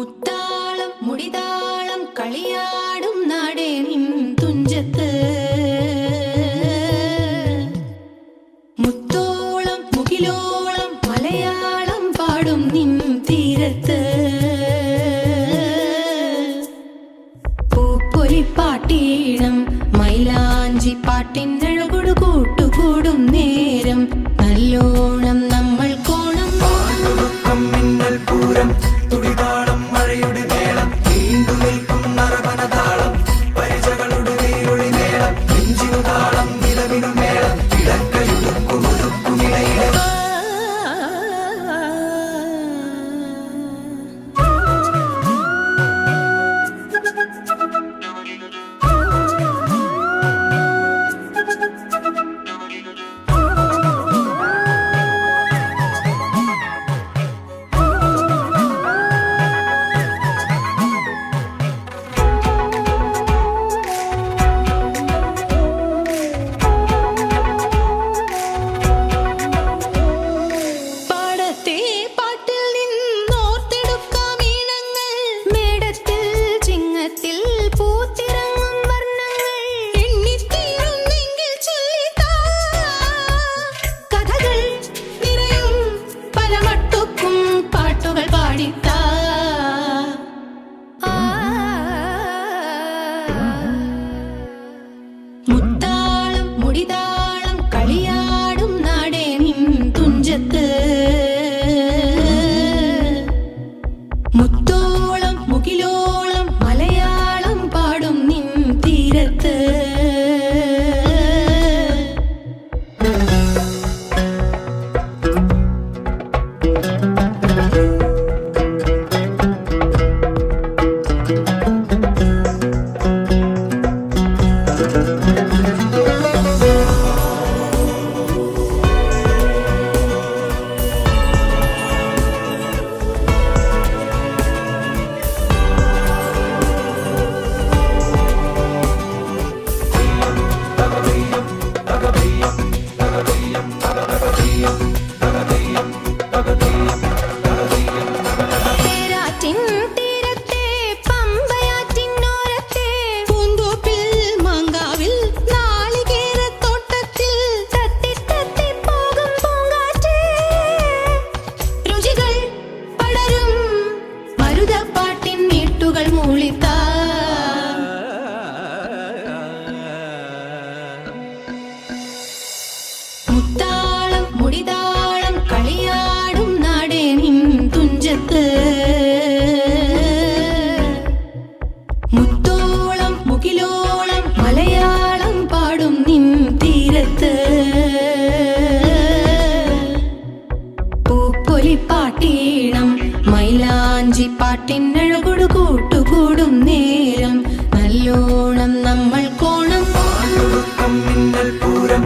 മുത്താളം മുടിതാളം കളിയാടും നാടേ നിൻ തുഞ്ചത്ത് മുത്തോളം മുകിലോളം മലയാളം പാടും നിൻ തീരത്ത് പൂപ്പൊലിപ്പാട്ടീണം മൈലാഞ്ചി പാട്ടിനഴകൊടു കൂട്ടുകൂടും നേരം നല്ലോണം നമ്മൾ കോണം മിന്നൽ പൂരം തുടിതാളം മഴയുടെ മേളം നീണ്ടു നിൽക്കും നരവനതാളം പരിചകളുടെ വേരൊളി മേളം നെഞ്ചിനു താളം നിലവിനു മേളം ഇടക്കയുടുക്കുമുടുക്കുമിടയിലെ മുത്താളം മുടിതാളം കളിയാടും നാടേ നിൻ തുഞ്ചത്ത് മുത്തോളം മുകിലോളം മലയാളം പാടും നിൻ തീരത്ത് മുത്താളം മുടിതാളം കളിയാടും നാടേ നിൻ തുഞ്ചത്ത് മുത്തോളം മുകിലോളം മലയാളം പാടും നിൻ തീരത്ത് പൂപ്പൊലിപ്പാട്ടീണം മൈലാഞ്ചി പാട്ടിനഴകൊടു കൂട്ടുകൂടും നേരം നല്ലോണം നമ്മൾ കോണം മിന്നൽ പൂരം